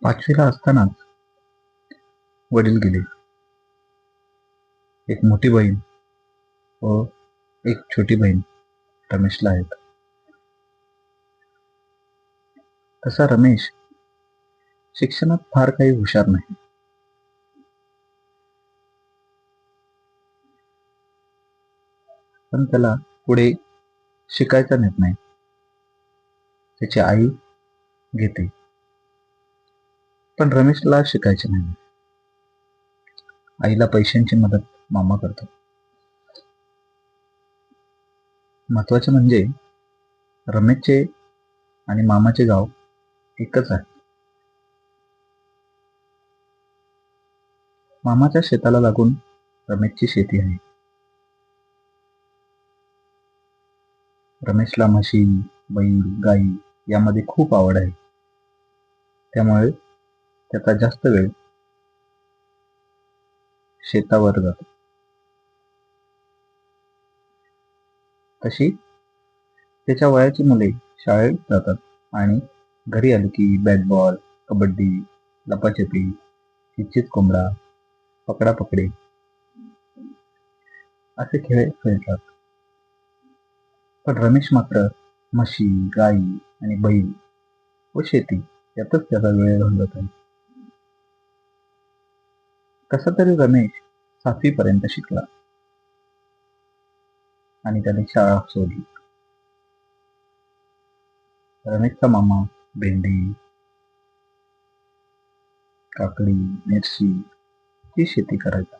पाचवीला असतानाच वडील गेले. एक मोठी बहीण व एक छोटी बहीण रमेशला आहेत. तसा रमेश शिक्षणात फार काही हुशार नाही. पण त्याला पुढे शिकायचा निर्णय त्याची आई घेते. पण रमेशला शिकायचे नाही. आईला पैशांची मदत मामा करतो. महत्वाचे म्हणजे रमेशचे आणि मामाचे गाव एकच आहे. मामाच्या शेताला लागून रमेशची शेती आहे. रमेशला म्हशी, बैल, गाई यामध्ये खूप आवड आहे. त्यामुळे त्याचा जास्त वेळ शेतावर जातो. तशी त्याच्या वयाची मुले शाळेत जातात आणि घरी आली की बॅट बॉल, कबड्डी, लपाछपी, चिच्चीत कोंबडा, पकडापकडी असे खेळ खेळतात. पण रमेश मात्र म्हशी, गाई आणि बैल व शेती यातच त्याचा वेळ घालवत आहे. कसा तरी रमेश 7वी पर्यंत शिकला आणि त्याने शाळा सोडली. रमेशचा मामा भेंडी, काकडी, मिरची ही शेती करायचा.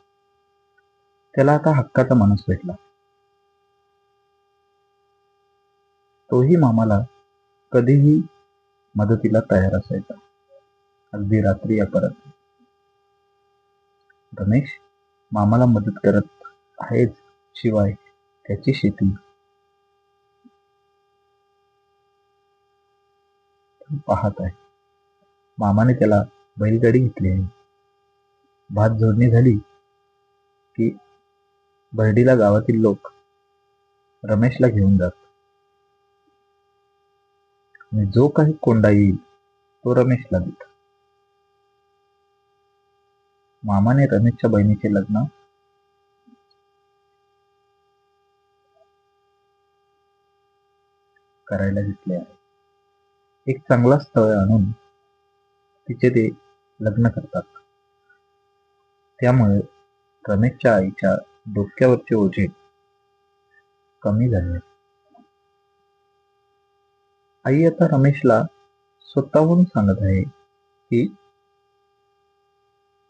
त्याला आता हक्काचा माणूस भेटला. तोही मामाला कधीही मदतीला तयार असायचा, अगदी रात्री अपरात्री. रमेश मामाला मदत करत आहेच, शिवाय त्याची शेती पाहत आहे. मामाने त्याला बैलगाडी घेतली आहे. भात जोडणी झाली की बर्डीला गावातील लोक रमेशला घेऊन जात आणि जो काही कोंडा येईल तो रमेशला देत. मामाने रमेशच्या बहिणीचे लग्न करायला घेतले आहे. एक चांगला स्थळ आणून तिचे ते लग्न करतात. त्यामुळे रमेशच्या आईच्या डोक्यावरचे ओझे कमी झाले. आई आता रमेशला स्वतःहून सांगत आहे की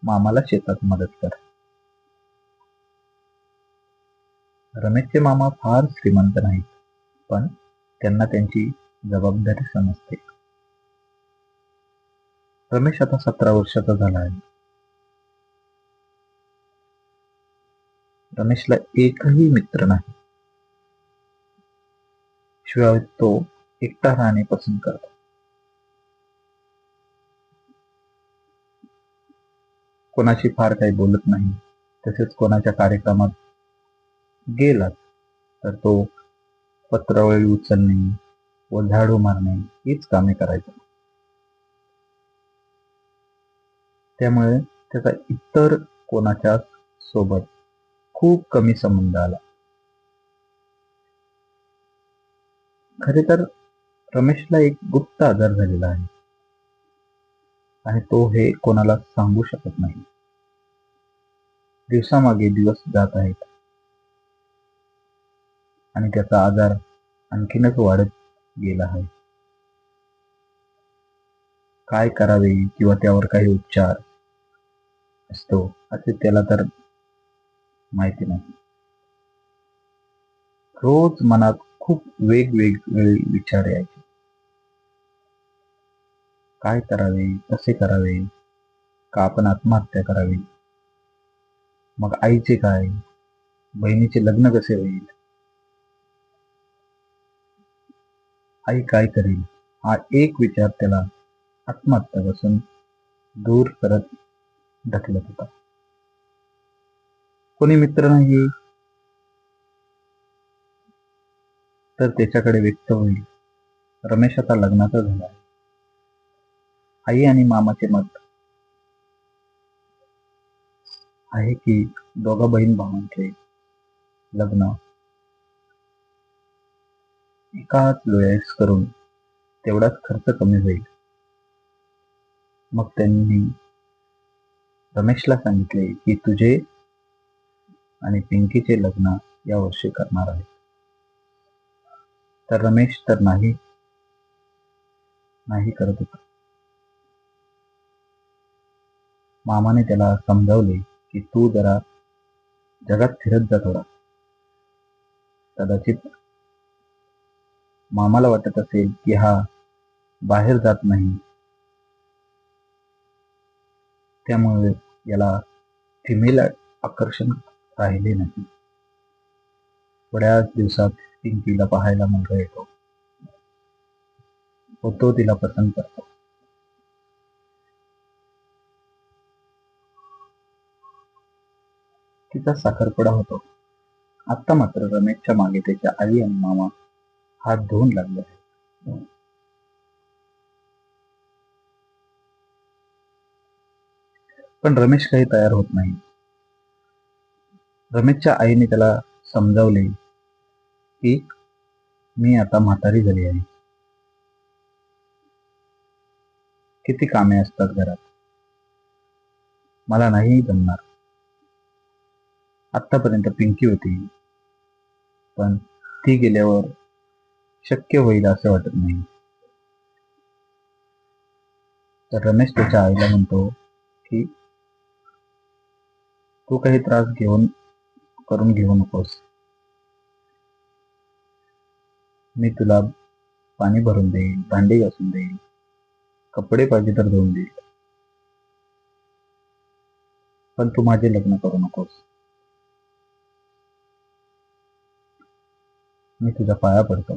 मामाला शेतात मदत कर. रमेशचे मामा फार श्रीमंत नाहीत, पण त्यांना त्यांची जबाबदारी समजते. रमेश आता 17 वर्षाचा झाला आहे. रमेशला एकही मित्र नाही. शिवाय तो एकटा राहणे पसंत करतो. कोणाशी फार काही बोलत नाही. तसेच कोणाच्या कार्यक्रमात गेला तर तो पत्रावळी उचलणे व झाडू मारणे हीच कामे करायचा. त्यामुळे त्याचा इतर कोणाच्या सोबत खूप कमी संबंध आला. खरे तर रमेशला एक गुप्त आजार झालेला आहे आणि तो हे कोणाला सांगू शकत नाही. दिवसामागे दिवस जात आहेत आणि त्याचा आजार आणखीनच वाढत गेला आहे. काय करावे किंवा त्यावर काही उपचार असतो असे त्याला तर माहिती नाही. रोज मनात खूप वेगवेगळे विचार यायचे. काय करावे, कसे करावे, का आपण आत्महत्या करावी, मग आईचे काय, बहिणीचे लग्न कसे होईल, आई काय करेल, हा एक विचार त्याला आत्महत्यापासून दूर करत ढकलत होता. कोणी मित्र नाही तर त्याच्याकडे व्यक्त होईल. रमेश आता लग्नाचा झाला आहे. आई आणि मामाचे मत आहे की दोघा बहीण भावांचे लग्न एकाच वेळेस करून तेवढाच खर्च कमी होईल. मग त्यांनी रमेशला सांगितले की तुझे आणि पिंकीचे लग्न या वर्षी करणार आहे. तर रमेश तर नाही नाही करत होता. मामाने त्याला समजावले की तू जरा जगात फिरत जा थोडा. कदाचित मामाला वाटत असेल की हा बाहेर जात नाही, त्यामुळे याला फिमेल आकर्षण राहिले नाही. थोड्याच दिवसात पिंकीला पाहायला मुलगा येतो व तो तिला पसंत करतो. तिचा साखरपुडा होतो. आता मात्र रमेशच्या मागे त्याच्या आई आणि मामा हात धुवून लागले आहेत. पण रमेश काही तयार होत नाही. रमेशच्या आईने त्याला समजावले की मी आता म्हातारी झाली आहे. किती कामे असतात घरात, मला नाही जमणार. आतापर्यंत पिंकी होती, पण ती गेल्यावर शक्य होईल असं वाटत नाही. तर रमेश त्याच्या आईला म्हणतो की तू काही त्रास करून घेऊ नकोस. मी तुला पाणी भरून देईल, भांडी घासून देईल, कपडे पाहिजे तर धुवून देईल, पण तू माझे लग्न करू नकोस. मी तुझ्या पाया पडतो.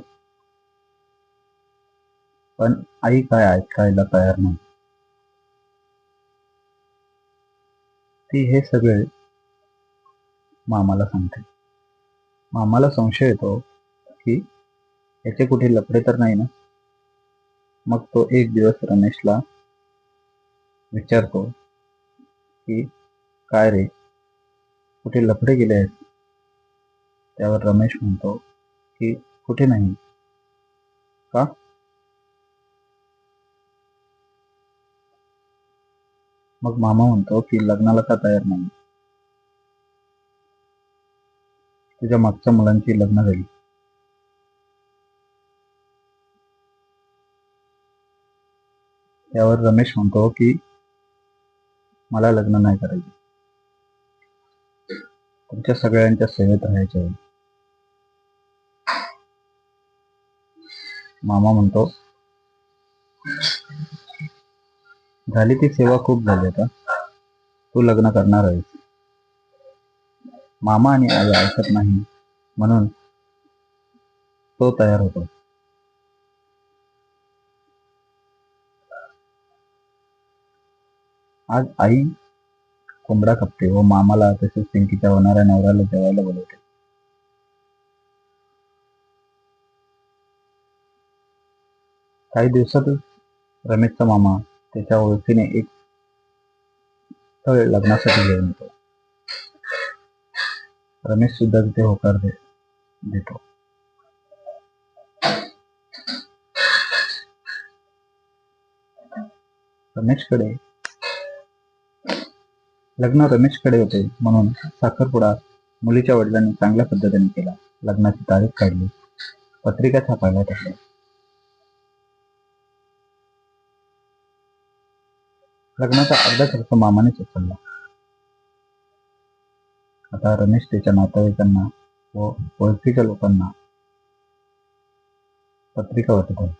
पण आई काय ऐकायला तयार नाही. ती हे सगळे मामाला सांगते. मामाला संशय येतो की याचे कुठे लफडे तर नाही ना. मग तो एक दिवस रमेशला विचारतो की काय रे, कुठे लफडे गेले आहेत? त्यावर रमेश म्हणतो की कुठे नाही. का? मग मामा म्हणतो की लग्नाला का तयार नाही? तुझ्या मागच्या मुलांची लग्न झाली. त्यावर रमेश म्हणतो की मला लग्न नाही करायचे, तुमच्या सगळ्यांच्या सेवेत राहायचे आहे. मामा म्हणतो झाली ती सेवा खूप झाली, आता तू लग्न करणार आहेस. मामा आणि आई ऐकत नाही म्हणून तो तयार होतो. आज आई कोंबडा कापते व मामाला तसेच पिंकीच्या होणाऱ्या नवऱ्याला जेवायला बोलवते. काही दिवसातच रमेशचा मामा त्याच्या ओळखीने एक स्थळ लग्नासाठी घेऊन येतो. रमेश सुद्धा तिथे होकार देतो. रमेशकडे होते म्हणून साखरपुडा मुलीच्या वडिलांनी चांगल्या पद्धतीने केला. लग्नाची तारीख काढली, पत्रिका छापायला टाकल्या. लग्नाचा अर्धा खर्च मामानेच उचलला. आता रमेश त्याच्या नातेवाईकांना व ओळखीच्या लोकांना पत्रिका वाटत आहे.